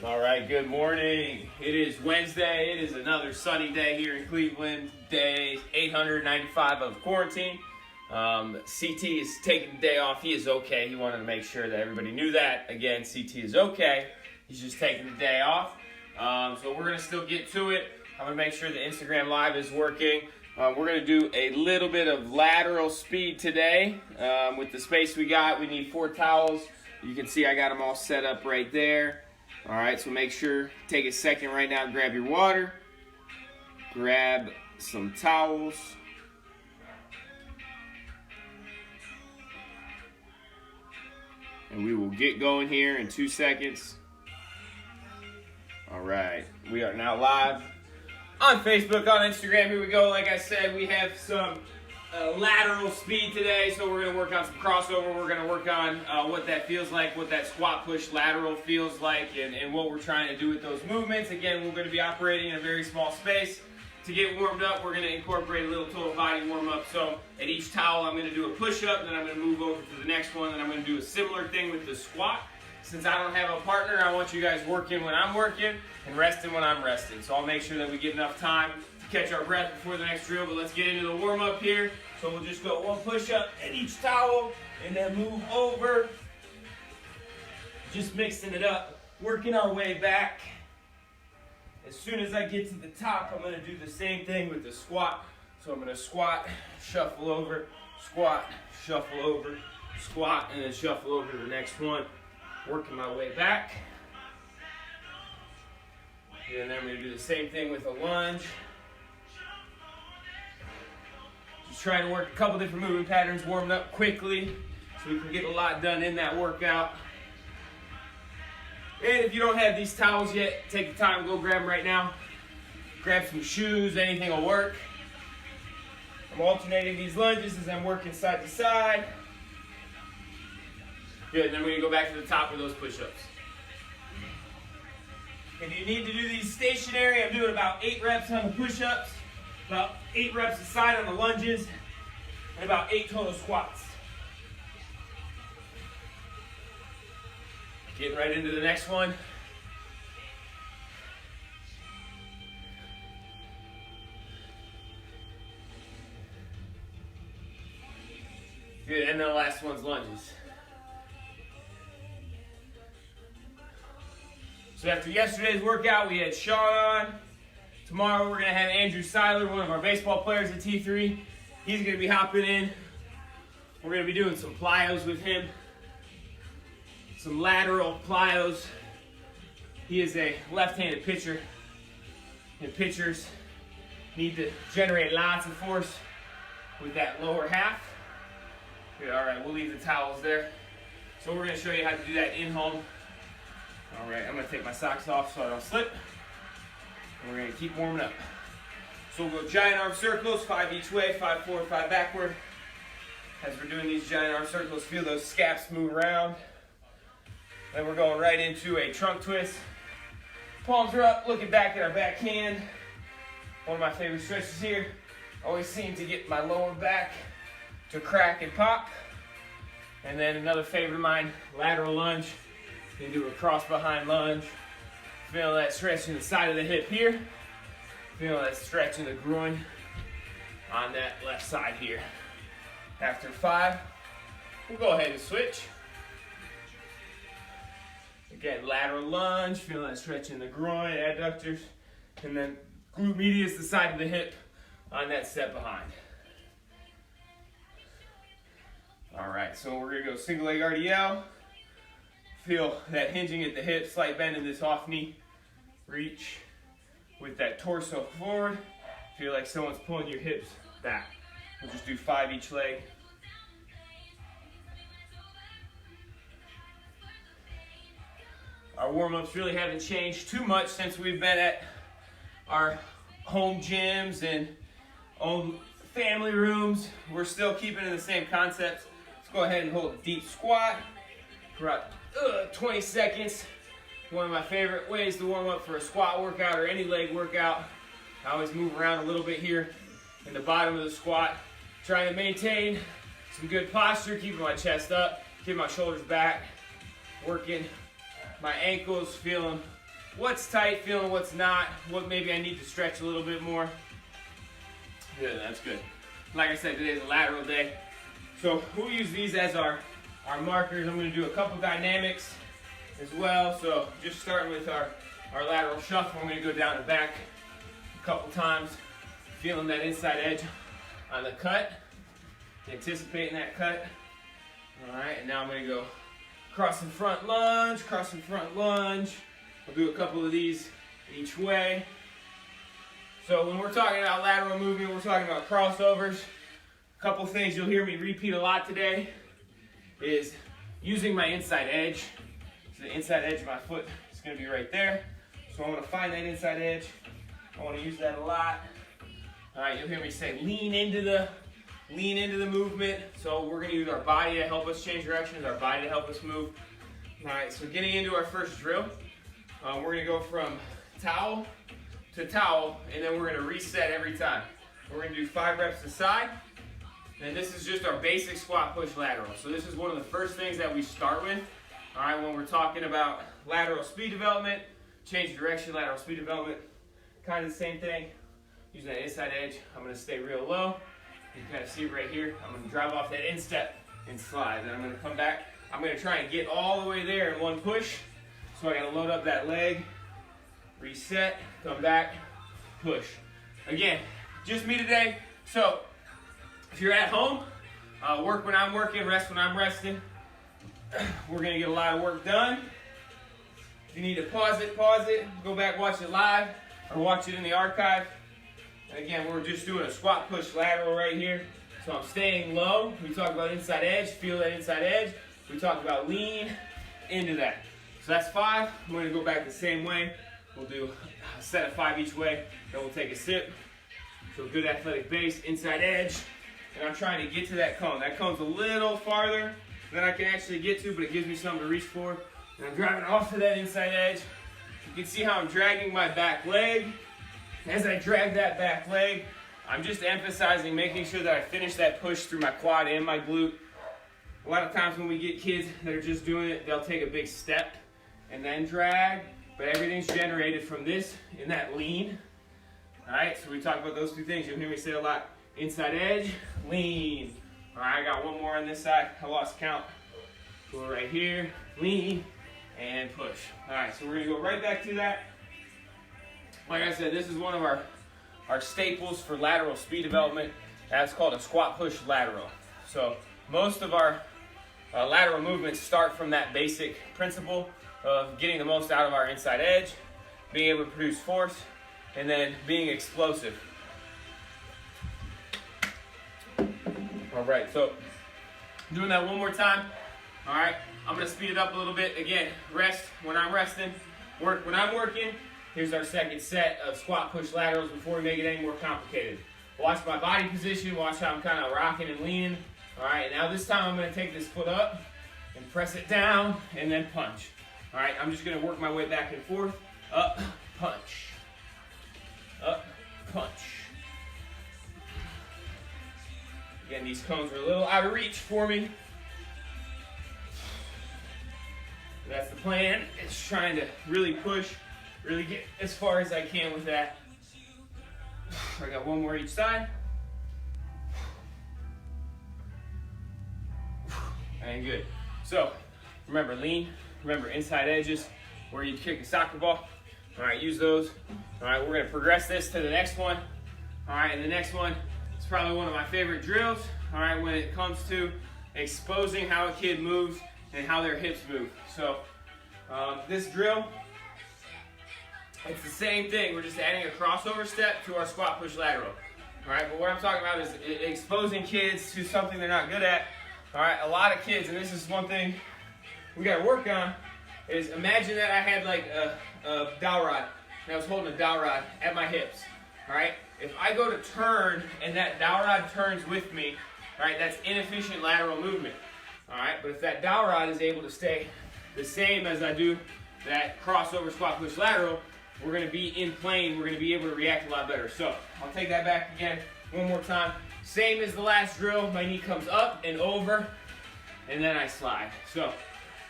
All right, good morning. It is Wednesday. It is another sunny day here in Cleveland. Day 895 of quarantine. CT is taking the day off. He is okay. He wanted to make sure that everybody knew that. Again, CT is okay. He's just taking the day off. So we're going to still get to it. I'm going to make sure the Instagram Live is working. We're going to do a little bit of lateral speed today. With the space we got, we need 4 towels. You can see I got them all set up right there. All right, so make sure, take a second right now, grab your water, grab some towels. And we will get going here in 2 seconds. All right, we are now live on Facebook, on Instagram. Here we go. Like I said, we have some lateral speed today, so we're going to work on some crossover. We're going to work on what that feels like, what that squat push lateral feels like, and what we're trying to do with those movements. Again, we're going to be operating in a very small space. To get warmed up, we're going to incorporate a little total body warm up. So at each towel, I'm going to do a push-up, then I'm going to move over to the next one, then I'm going to do a similar thing with the squat. Since I don't have a partner, I want you guys working when I'm working and resting when I'm resting. So I'll make sure that we get enough time to catch our breath before the next drill, but let's get into the warm-up here. So we'll just go 1 push-up at each towel and then move over. Just mixing it up, working our way back. As soon as I get to the top, I'm going to do the same thing with the squat. So I'm going to squat, shuffle over, squat, shuffle over, squat, and then shuffle over to the next one. Working my way back. And then I'm going to do the same thing with a lunge. Just trying to work a couple different movement patterns, warming up quickly so we can get a lot done in that workout. And if you don't have these towels yet, take the time, go grab them right now. Grab some shoes, anything will work. I'm alternating these lunges as I'm working side to side. Good, and then we're going to go back to the top of those push-ups. If you need to do these stationary, I'm doing about 8 reps on the push-ups, about 8 reps a side on the lunges, and about 8 total squats. Getting right into the next one. Good, and then the last one's lunges. So after yesterday's workout, we had Sean on. Tomorrow we're going to have Andrew Seiler, one of our baseball players at T3. He's going to be hopping in. We're going to be doing some plyos with him. Some lateral plyos. He is a left-handed pitcher. And pitchers need to generate lots of force with that lower half. Good, all right, we'll leave the towels there. So we're going to show you how to do that in-home. All right, I'm going to take my socks off so I don't slip. And we're going to keep warming up. So we'll go giant arm circles, 5 each way, 5 forward, 5 backward. As we're doing these giant arm circles, feel those scaps move around. Then we're going right into a trunk twist. Palms are up, looking back at our backhand. One of my favorite stretches here. Always seem to get my lower back to crack and pop. And then another favorite of mine, lateral lunge. You can do a cross behind lunge. Feel that stretch in the side of the hip here. Feel that stretch in the groin on that left side here. After 5, we'll go ahead and switch. Again, lateral lunge, feel that stretch in the groin, adductors, and then glute medius, the side of the hip on that step behind. All right, so we're gonna go single leg RDL. Feel that hinging at the hip, slight bend in this off knee. Reach with that torso forward. Feel like someone's pulling your hips back. We'll just do 5 each leg. Our warm-ups really haven't changed too much since we've been at our home gyms and own family rooms. We're still keeping in the same concepts. Let's go ahead and hold a deep squat for about 20 seconds. One of my favorite ways to warm up for a squat workout or any leg workout. I always move around a little bit here in the bottom of the squat, trying to maintain some good posture, keeping my chest up, keeping my shoulders back, working my ankles, feeling what's tight, feeling what's not, what maybe I need to stretch a little bit more. Good, that's good. Like I said, today's a lateral day. So we'll use these as our markers. I'm gonna do a couple dynamics as well. So just starting with our lateral shuffle, I'm gonna go down and back a couple times, feeling that inside edge on the cut, anticipating that cut. All right, and now I'm gonna go cross and front lunge, cross and front lunge. We'll do a couple of these each way. So when we're talking about lateral movement, we're talking about crossovers. A couple things you'll hear me repeat a lot today is using my inside edge. So the inside edge of my foot is going to be right there. So I want to find that inside edge. I want to use that a lot. All right, you'll hear me say lean into the movement. So we're going to use our body to help us change directions, our body to help us move. All right, so getting into our first drill, we're going to go from towel to towel, and then we're going to reset every time. We're going to do 5 reps a side, and this is just our basic squat push lateral. So this is one of the first things that we start with, all right, when we're talking about lateral speed development, change direction, lateral speed development, kind of the same thing. Using that inside edge, I'm going to stay real low. You can kind of see it right here. I'm going to drive off that instep and slide. Then I'm going to come back. I'm going to try and get all the way there in one push. So I got to load up that leg, reset, come back, push. Again, just me today. So if you're at home, work when I'm working, rest when I'm resting. We're going to get a lot of work done. If you need to pause it, go back, watch it live, or watch it in the archive. And again, we're just doing a squat push lateral right here. So I'm staying low. We talked about inside edge, feel that inside edge. We talked about lean into that. So that's 5. I'm going to go back the same way. We'll do a set of 5 each way, then we'll take a sip. So good athletic base, inside edge. And I'm trying to get to that cone. That cone's a little farther than I can actually get to, but it gives me something to reach for. And I'm driving off to that inside edge. You can see how I'm dragging my back leg. As I drag that back leg, I'm just emphasizing making sure that I finish that push through my quad and my glute. A lot of times when we get kids that are just doing it, they'll take a big step and then drag, but everything's generated from this in that lean. All right, so we talk about those 2 things. You'll hear me say a lot. Inside edge, lean. All right, I got one more on this side. I lost count. Go right here, lean, and push. All right, so we're gonna go right back to that. Like I said, this is one of our staples for lateral speed development. That's called a squat push lateral. So most of our lateral movements start from that basic principle of getting the most out of our inside edge, being able to produce force, and then being explosive. All right, so doing that one more time. All right, I'm gonna speed it up a little bit. Again, rest when I'm resting, work when I'm working. Here's our second set of squat push laterals before we make it any more complicated. Watch my body position, watch how I'm kind of rocking and leaning. All right, now this time I'm gonna take this foot up and press it down and then punch. All right, I'm just gonna work my way back and forth. Up, punch. Up, punch. Again, these cones are a little out of reach for me. That's the plan. It's trying to really push, really get as far as I can with that. I got one more each side. And good. So, remember lean. Remember inside edges where you kick a soccer ball. All right, use those. All right, we're gonna progress this to the next one. All right, and the next one is probably one of my favorite drills. All right, when it comes to exposing how a kid moves and how their hips move. So this drill, it's the same thing. We're just adding a crossover step to our squat push lateral. All right, but what I'm talking about is exposing kids to something they're not good at. All right, a lot of kids, and this is one thing we got to work on, is imagine that I had like a dowel rod, and I was holding a dowel rod at my hips. All right, if I go to turn and that dowel rod turns with me, all right, that's inefficient lateral movement. All right, but if that dowel rod is able to stay the same as I do that crossover squat push lateral, we're going to be in plane. We're going to be able to react a lot better. So I'll take that back again one more time. Same as the last drill. My knee comes up and over, and then I slide. So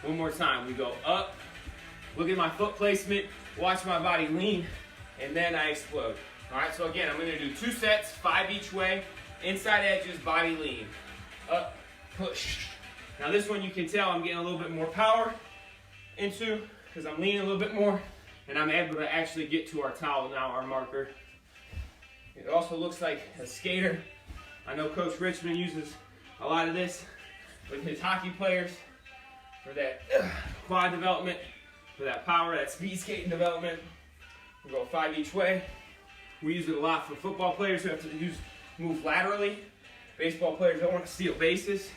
one more time. We go up look at my foot placement, watch my body lean, and then I explode. All right, so again, I'm gonna do 2 sets, 5 each way, inside edges, body lean, up, push. Now this one you can tell I'm getting a little bit more power into because I'm leaning a little bit more, and I'm able to actually get to our towel now, our marker. It also looks like a skater. I know Coach Richmond uses a lot of this with his hockey players for that quad development, for that power, that speed skating development. We'll go 5 each way. We use it a lot for football players who have to move laterally. Baseball players don't want to steal bases.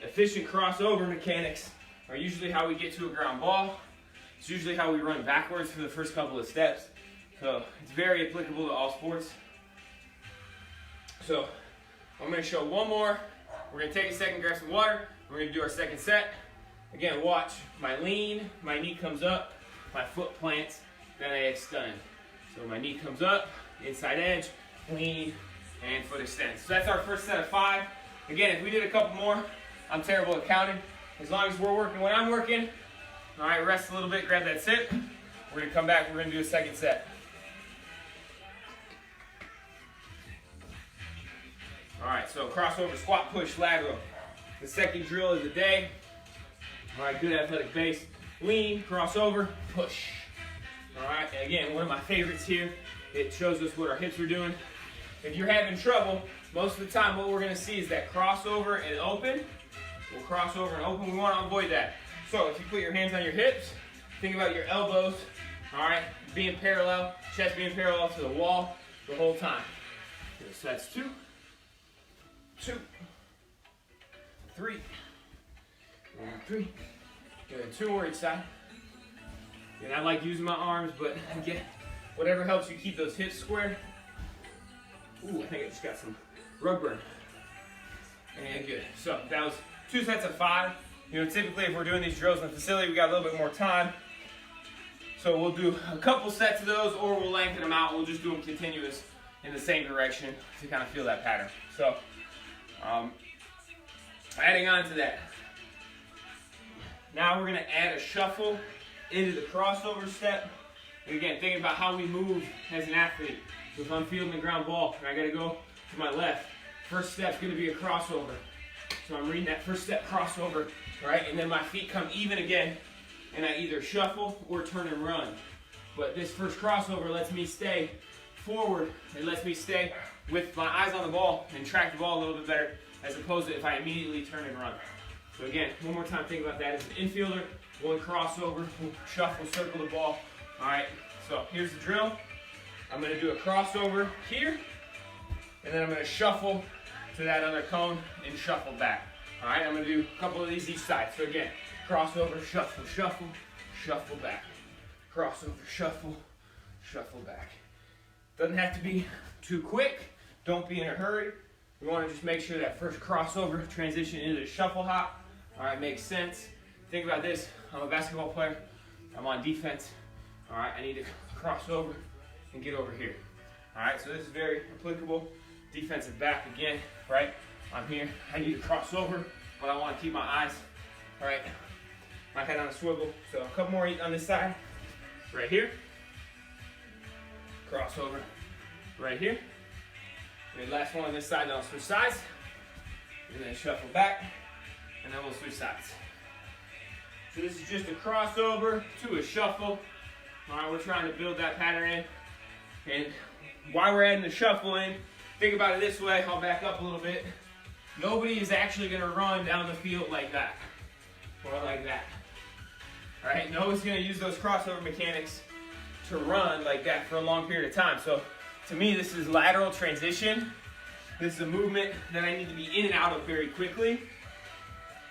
Efficient crossover mechanics are usually how we get to a ground ball. It's usually how we run backwards for the first couple of steps. So it's very applicable to all sports. So I'm going to show one more. We're going to take a second, grab some water. We're going to do our second set. Again, watch my lean, my knee comes up, my foot plants, then I extend. So my knee comes up, inside edge, lean, and foot extends. So that's our first set of 5. Again, if we did a couple more, I'm terrible at counting. As long as we're working when I'm working, all right, rest a little bit, grab that sit. We're gonna come back, we're gonna do a second set. All right, so crossover, squat, push, lateral. The second drill of the day. All right, good athletic base. Lean, crossover, push. All right, and again, one of my favorites here. It shows us what our hips are doing. If you're having trouble, most of the time what we're gonna see is that crossover and open. We'll cross over and open. We want to avoid that. So if you put your hands on your hips, think about your elbows, all right, being parallel, chest being parallel to the wall the whole time. So that's 2, 2, 3, 3. Good. 2 more each side. And I like using my arms, but again, whatever helps you keep those hips square. Ooh, I think I just got some rug burn. And good. So that was 2 sets of 5. You know, typically if we're doing these drills in the facility, we got a little bit more time. So we'll do a couple sets of those, or we'll lengthen them out. We'll just do them continuous in the same direction to kind of feel that pattern. So adding on to that. Now we're gonna add a shuffle into the crossover step. And again, thinking about how we move as an athlete. So if I'm fielding the ground ball and I gotta go to my left, first step's gonna be a crossover. So I'm reading that first step crossover, right? And then my feet come even again, and I either shuffle or turn and run. But this first crossover lets me stay forward. It lets me stay with my eyes on the ball and track the ball a little bit better, as opposed to if I immediately turn and run. So again, one more time, think about that. As an infielder, one crossover, shuffle, circle the ball. All right, so here's the drill. I'm gonna do a crossover here, and then I'm gonna shuffle to that other cone and shuffle back. All right, I'm gonna do a couple of these each side. So again, crossover, shuffle, shuffle, shuffle back. Crossover, shuffle, shuffle back. Doesn't have to be too quick. Don't be in a hurry. We wanna just make sure that first crossover transition into the shuffle hop, all right, makes sense. Think about this, I'm a basketball player, I'm on defense. All right, I need to cross over and get over here. All right, so this is very applicable. Defensive back again, right? I'm here, I need to cross over, but I want to keep my eyes, all right, my head on a swivel. So a couple more on this side, right here. Cross over, right here. And last one on this side, then I'll switch sides. And then shuffle back, and then we'll switch sides. So this is just a crossover to a shuffle. All right, we're trying to build that pattern in. And while we're adding the shuffle in, think about it this way. I'll back up a little bit. Nobody is actually going to run down the field like that or like that. All right, nobody's going to use those crossover mechanics to run like that for a long period of time. So to me, this is lateral transition. This is a movement that I need to be in and out of very quickly.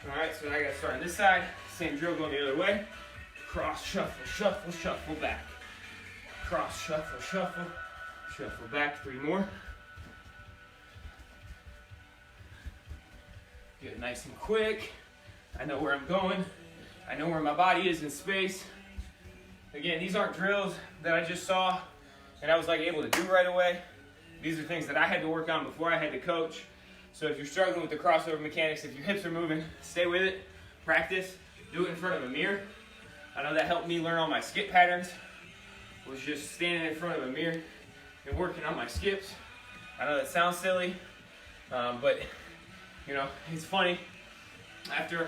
All right, so I got to start on this side. Same drill going the other way. Cross, shuffle, shuffle, shuffle back. Cross, shuffle, shuffle, shuffle back. 3 more. Get nice and quick. I know where I'm going. I know where my body is in space. Again, these aren't drills that I just saw and I was like able to do right away. These are things that I had to work on before I had to coach. So if you're struggling with the crossover mechanics, if your hips are moving, stay with it, practice, do it in front of a mirror. I know that helped me learn all my skip patterns, was just standing in front of a mirror and working on my skips. I know that sounds silly, but you know, it's funny. After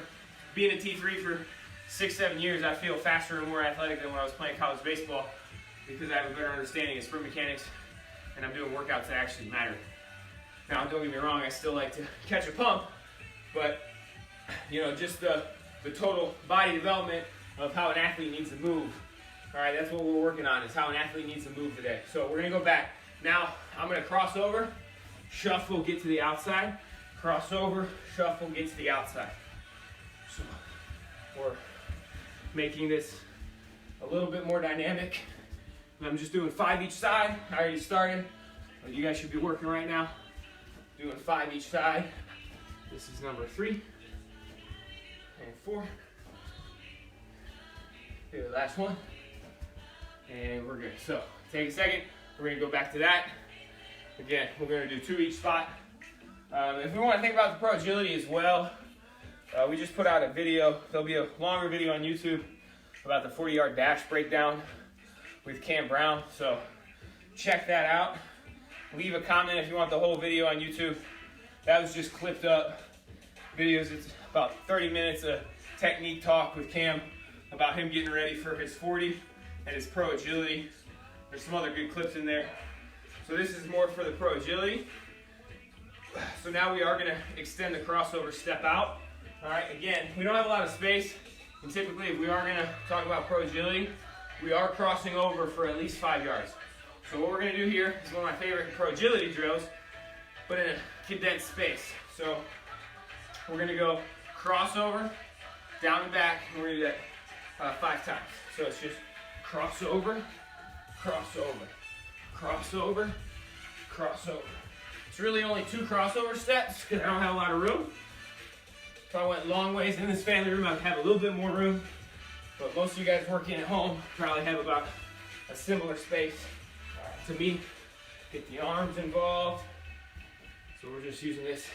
being a T3 for 6-7 years, I feel faster and more athletic than when I was playing college baseball because I have a better understanding of sprint mechanics and I'm doing workouts that actually matter. Now, don't get me wrong, I still like to catch a pump, but you know, just the total body development of how an athlete needs to move. All right, that's what we're working on, is how an athlete needs to move today. So we're gonna go back. Now, I'm gonna cross over, shuffle, get to the outside, cross over, shuffle, get to the outside. So we're making this a little bit more dynamic. I'm just doing 5 each side. I already started, but you guys should be working right now. Doing 5 each side. This is number 3 and 4. Do the last one, and we're good. So take a second. We're gonna go back to that. Again, we're gonna do 2 each spot. If we want to think about the Pro Agility as well, we just put out a video. There'll be a longer video on YouTube about the 40-yard dash breakdown with Cam Brown. So check that out. Leave a comment if you want the whole video on YouTube. That was just clipped up videos. It's about 30 minutes of technique talk with Cam about him getting ready for his 40 and his Pro Agility. There's some other good clips in there. So this is more for the Pro Agility. So now we are gonna extend the crossover step out. All right, again, we don't have a lot of space. And typically, if we are gonna talk about Pro Agility, we are crossing over for at least 5 yards. So what we're gonna do here is one of my favorite Pro Agility drills, but in a condensed space. So we're gonna go crossover, down and back, and we're gonna do that 5 times. So it's just crossover, crossover, crossover, crossover. It's really only 2 crossover steps because I don't have a lot of room. If I went long ways in this family room, I'd have a little bit more room. But most of you guys working at home probably have about a similar space to me. Get the arms involved. So we're just using this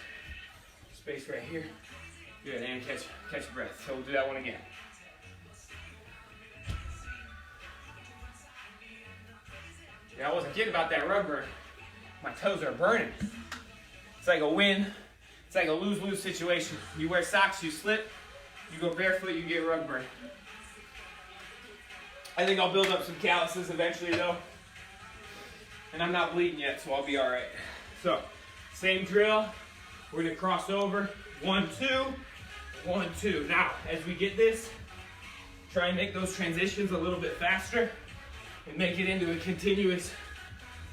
space right here. Good, and catch your breath. So we'll do that one again. Yeah, I wasn't kidding about that rug burn. My toes are burning. It's like a win. It's like a lose-lose situation. You wear socks, you slip. You go barefoot, you get rug burn. I think I'll build up some calluses eventually though. And I'm not bleeding yet, so I'll be all right. So, same drill. We're gonna cross over. 1, 2, 1, 2. Now, as we get this, try and make those transitions a little bit faster and make it into a continuous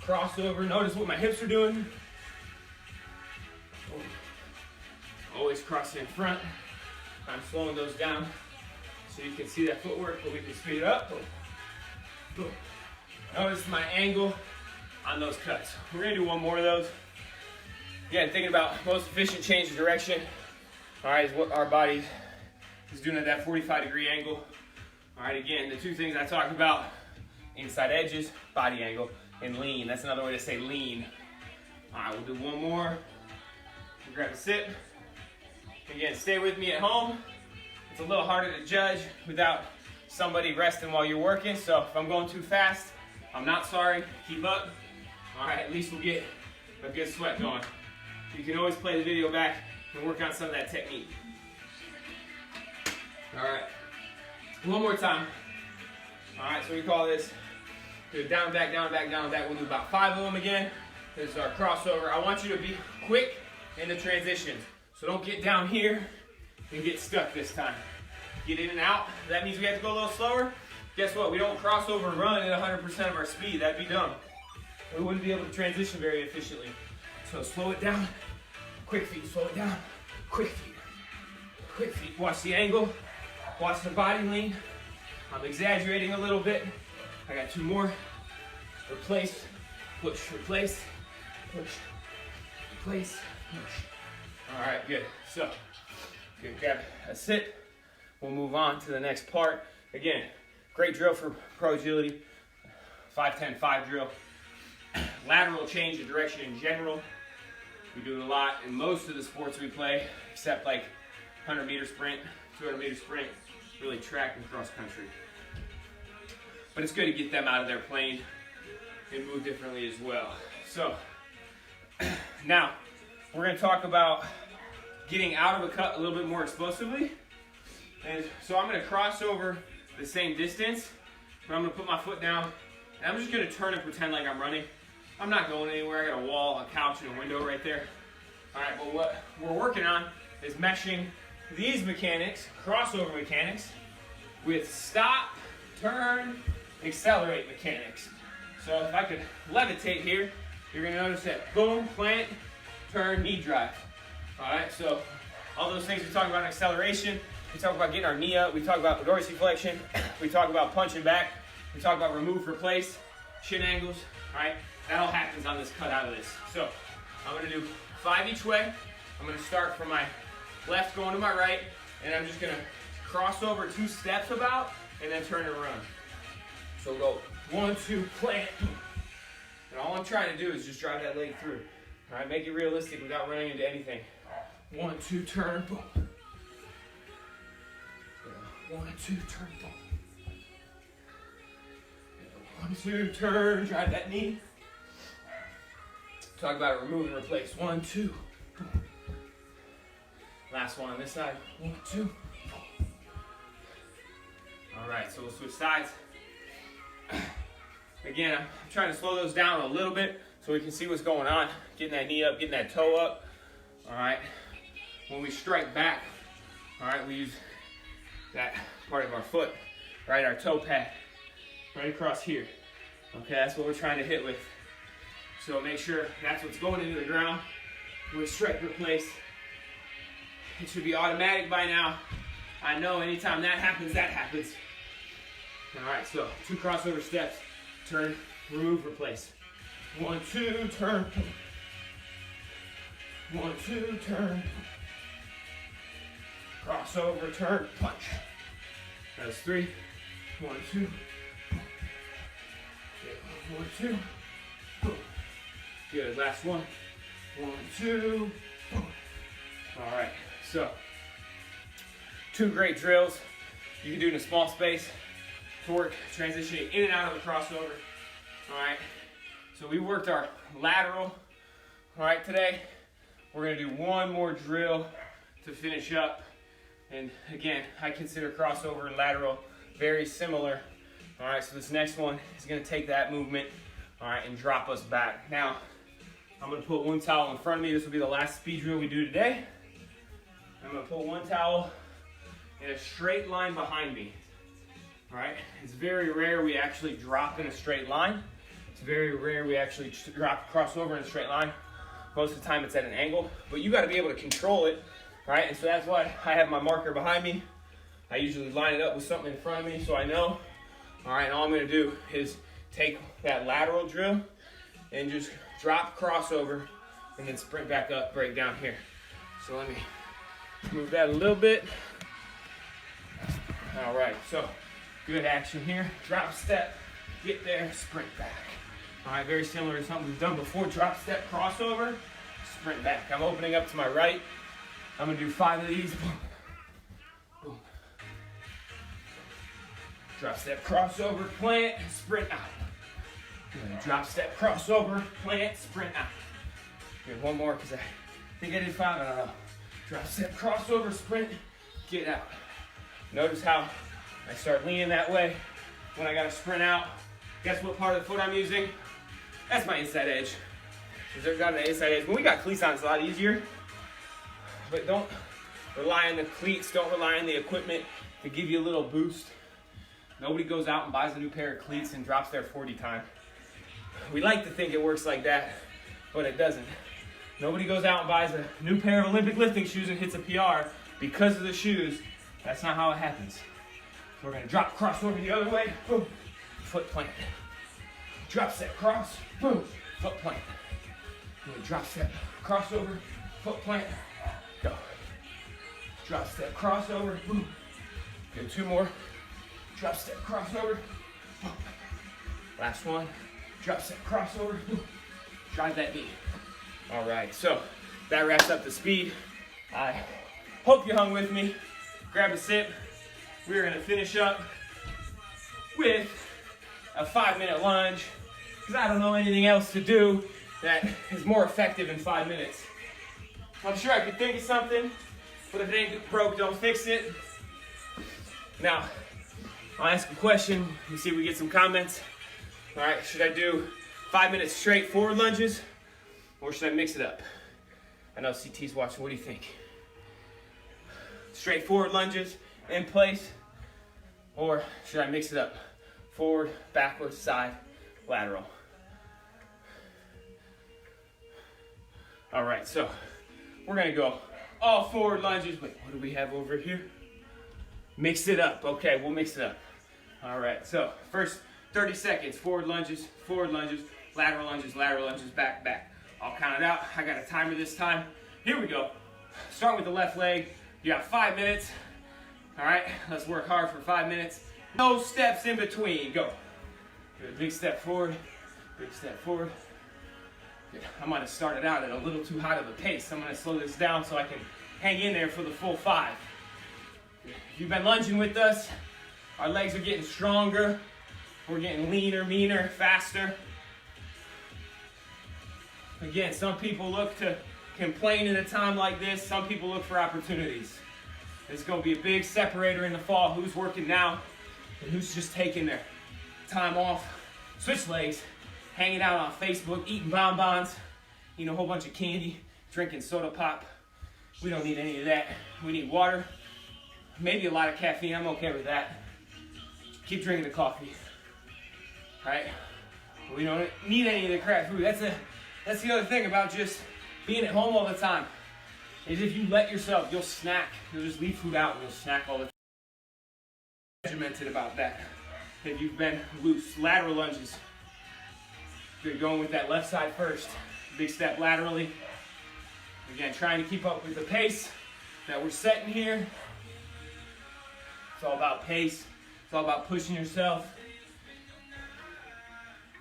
crossover. Notice what my hips are doing. Always crossing in front. I'm slowing those down so you can see that footwork, but we can speed it up. Notice my angle on those cuts. We're gonna do one more of those. Again, thinking about most efficient change of direction. All right, is what our body is doing at that 45-degree angle. All right, again, the 2 things I talked about, inside edges, body angle, and lean. That's another way to say lean. All right, we'll do one more. Grab a sip. Again, stay with me at home. It's a little harder to judge without somebody resting while you're working. So if I'm going too fast, I'm not sorry. Keep up. All right, at least we'll get a good sweat going. You can always play the video back and work on some of that technique. All right, one more time. All right, so we call this down, back, down, back, down, back. We'll do about 5 of them again. This is our crossover. I want you to be quick in the transitions. So don't get down here and get stuck this time. Get in and out. That means we have to go a little slower. Guess what? We don't cross over and run at 100% of our speed. That'd be dumb. We wouldn't be able to transition very efficiently. So slow it down. Quick feet. Slow it down. Quick feet. Quick feet. Watch the angle. Watch the body lean. I'm exaggerating a little bit. I got 2 more. Replace. Push. Replace. Push. Replace. Push. All right, good. So, good. Grab a sip. We'll move on to the next part. Again, great drill for Pro Agility. 5-10-5 drill. Lateral change of direction in general. We do it a lot in most of the sports we play, except like 100-meter sprint, 200-meter sprint. really track and cross country. But it's good to get them out of their plane and move differently as well. So now we're going to talk about getting out of a cut a little bit more explosively. And so I'm going to cross over the same distance, but I'm going to put my foot down and I'm just going to turn and pretend like I'm running. I'm not going anywhere. I got a wall, a couch, and a window right there. All right, but what we're working on is meshing these mechanics, crossover mechanics, with stop, turn, accelerate mechanics. So if I could levitate here, you're going to notice that boom, plant, turn, knee drive. All right, so all those things we talk about in acceleration, we talk about getting our knee up, we talk about dorsiflexion, we talk about punching back, we talk about remove, replace, shin angles, all right? That all happens on this cut out of this. So I'm going to do 5 each way. I'm going to start from my left going to my right, and I'm just going to cross over 2 steps about, and then turn and run. So we'll go 1, 2, plant, and all I'm trying to do is just drive that leg through. All right, make it realistic without running into anything. 1, 2, turn, boom. 1, 2, turn, boom. 1, 2, turn, drive that knee. Talk about remove and replace. 1, 2, boom. Last one on this side. 1, 2, boom. All right, so we'll switch sides. Again, I'm trying to slow those down a little bit so we can see what's going on. Getting that knee up, getting that toe up. All right. When we strike back, all right, we use that part of our foot, right, our toe pad, right across here. Okay, that's what we're trying to hit with. So make sure that's what's going into the ground. With strike replace, it should be automatic by now. I know anytime that happens, that happens. All right, so 2 crossover steps. Turn, remove, replace. 1, 2, turn. 1, 2, turn. Crossover, turn, punch. That's 3. 1, 2. 1, 2. Good. Last one. 1, 2. All right. So 2 great drills you can do in a small space to work transitioning in and out of the crossover. All right. So we worked our lateral. All right. Today we're going to do one more drill to finish up. And again, I consider crossover and lateral very similar. All right. So this next one is going to take that movement, all right, and drop us back. Now, I'm going to put one towel in front of me. This will be the last speed drill we do today. I'm going to put one towel in a straight line behind me. All right, it's very rare we actually drop in a straight line. It's very rare we actually cross over in a straight line. Most of the time it's at an angle, but you got to be able to control it, right? And so that's why I have my marker behind me. I usually line it up with something in front of me so I know. All right, and all I'm going to do is take that lateral drill and just drop, crossover, and then sprint back up, break down here. So let me move that a little bit. All right, so good action here. Drop step, get there, sprint back. All right, very similar to something we've done before. Drop step, crossover, sprint back. I'm opening up to my right. I'm gonna do 5 of these. Boom, boom. Drop step, crossover, plant, sprint out. Good. Drop step, crossover, plant, sprint out. Good, one more because I think I did 5, I don't know. Drop step, crossover, sprint, get out. Notice how I start leaning that way when I gotta sprint out. Guess what part of the foot I'm using? That's my inside edge. Because I've got an inside edge. When we got cleats on, it's a lot easier. But don't rely on the cleats, don't rely on the equipment to give you a little boost. Nobody goes out and buys a new pair of cleats and drops their 40 time. We like to think it works like that, but it doesn't. Nobody goes out and buys a new pair of Olympic lifting shoes and hits a PR because of the shoes. That's not how it happens. So we're gonna drop, cross over the other way, boom, foot plant. Drop step, cross, boom, foot plant. Drop step, crossover, foot plant, go. Drop step, crossover, boom. Good, 2 more. Drop step, crossover, boom. Last one. Drop step, crossover, boom. Drive that knee. All right, so that wraps up the speed. I hope you hung with me. Grab a sip, we're gonna finish up with a 5-minute lunge, because I don't know anything else to do that is more effective in 5 minutes. I'm sure I could think of something, but if it ain't broke, don't fix it. Now, I'll ask a question and see if we get some comments. All right, should I do 5 minutes straight forward lunges, or should I mix it up? I know CT's watching, what do you think? Straight forward lunges in place, or should I mix it up? Forward, backwards, side, lateral. All right, so we're gonna go all forward lunges. Wait, what do we have over here? Mix it up. Okay, we'll mix it up. All right, so first 30 seconds, forward lunges, lateral lunges, back, back. I'll count it out. I got a timer this time. Here we go. Start with the left leg. You got 5 minutes. All right, let's work hard for 5 minutes. No steps in between. Go. Good. Big step forward. Big step forward. Good. I might have started out at a little too high of a pace. I'm going to slow this down so I can hang in there for the full 5. If you've been lunging with us, our legs are getting stronger. We're getting leaner, meaner, faster. Again, some people look to complain at a time like this. Some people look for opportunities. It's going to be a big separator in the fall. Who's working now and who's just taking their time off, switch legs, hanging out on Facebook, eating bonbons, eating a whole bunch of candy, drinking soda pop. We don't need any of that. We need water, maybe a lot of caffeine. I'm okay with that. Keep drinking the coffee. All right? We don't need any of the crap food. That's the other thing about just being at home all the time, is if you let yourself, you'll snack. You'll just leave food out and you'll snack all the time. Regimented about that. If you've been loose, lateral lunges. You're going with that left side first. Big step laterally. Again, trying to keep up with the pace that we're setting here. It's all about pace. It's all about pushing yourself.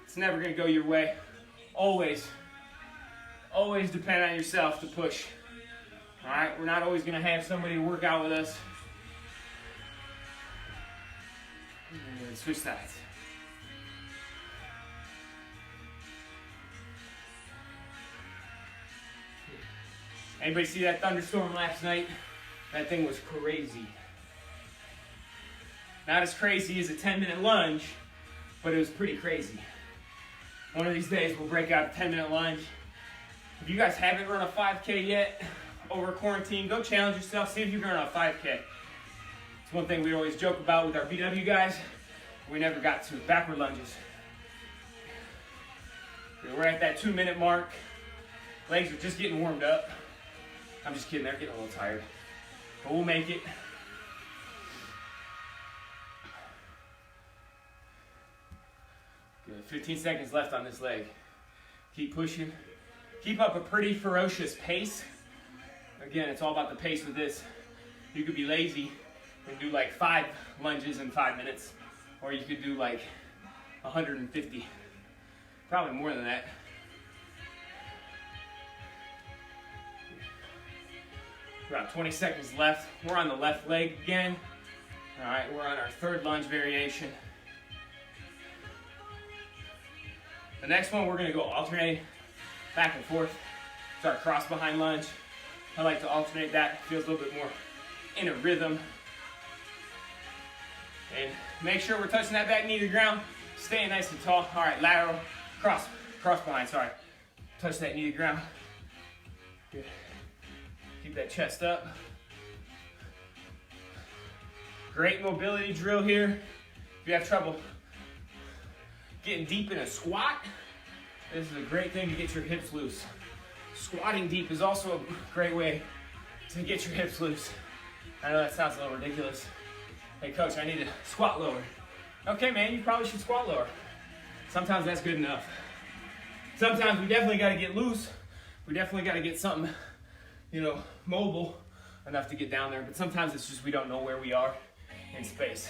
It's never going to go your way. Always depend on yourself to push. All right, we're not always going to have somebody to work out with us. And switch sides. Anybody see that thunderstorm last night? That thing was crazy. Not as crazy as a 10-minute lunge, but it was pretty crazy. One of these days we'll break out a 10-minute lunge. If you guys haven't run a 5K yet over quarantine, go challenge yourself, see if you can run a 5K. It's one thing we always joke about with our BW guys. We never got to backward lunges. We're at that 2-minute mark. Legs are just getting warmed up. I'm just kidding, they're getting a little tired. But we'll make it. Good, 15 seconds left on this leg. Keep pushing. Keep up a pretty ferocious pace. Again, it's all about the pace with this. You could be lazy and do like 5 lunges in 5 minutes. Or you could do like 150. Probably more than that. About 20 seconds left. We're on the left leg again. All right, we're on our 3rd lunge variation. The next one, we're gonna go alternating back and forth. It's our cross behind lunge. I like to alternate that. It feels a little bit more in a rhythm. And make sure we're touching that back knee to the ground, staying nice and tall. All right, lateral, cross behind, sorry. Touch that knee to the ground. Good. Keep that chest up. Great mobility drill here. If you have trouble getting deep in a squat, this is a great thing to get your hips loose. Squatting deep is also a great way to get your hips loose. I know that sounds a little ridiculous. Hey coach, I need to squat lower. Okay man, you probably should squat lower. Sometimes that's good enough. Sometimes we definitely gotta get loose. We definitely gotta get something, mobile enough to get down there. But sometimes it's just we don't know where we are in space.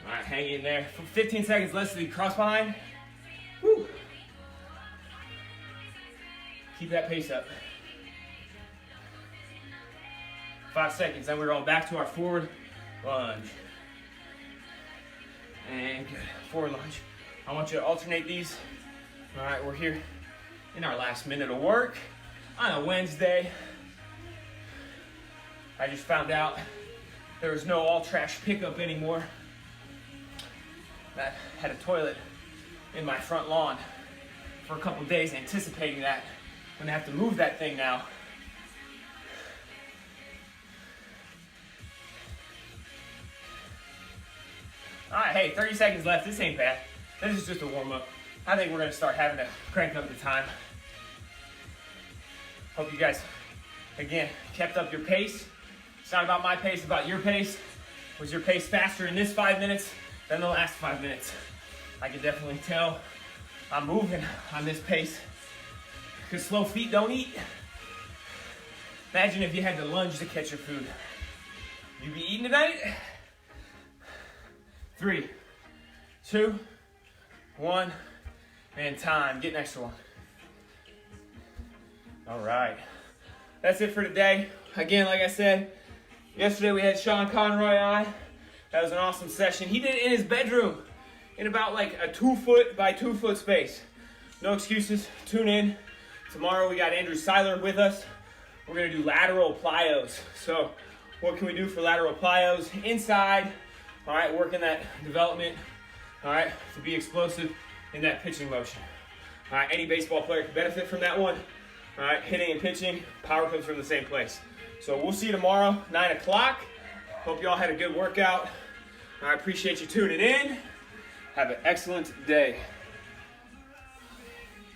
All right, hang in there. For 15 seconds left to be cross behind. Woo. Keep that pace up. 5 seconds. Then we're going back to our forward lunge. And good. Forward lunge. I want you to alternate these. All right, we're here in our last minute of work on a Wednesday. I just found out there was no all trash pickup anymore. I had a toilet in my front lawn for a couple days, anticipating that. I'm gonna have to move that thing now. All right, hey, 30 seconds left. This ain't bad. This is just a warm up. I think we're gonna start having to crank up the time. Hope you guys, again, kept up your pace. It's not about my pace, it's about your pace. Was your pace faster in this 5 minutes than the last 5 minutes? I can definitely tell I'm moving on this pace, because slow feet don't eat. Imagine if you had to lunge to catch your food. You'd be eating tonight? 3, 2, 1, and time. Get next one. All right. That's it for today. Again, like I said, yesterday we had Sean Conroy on. That was an awesome session. He did it in his bedroom in about like a 2 foot by 2 foot space. No excuses. Tune in. Tomorrow we got Andrew Seiler with us. We're going to do lateral plyos. So what can we do for lateral plyos? Inside. All right, working that development, all right, to be explosive in that pitching motion. All right, any baseball player can benefit from that one. All right, hitting and pitching, power comes from the same place. So we'll see you tomorrow, 9 o'clock. Hope you all had a good workout. I appreciate you tuning in. Have an excellent day.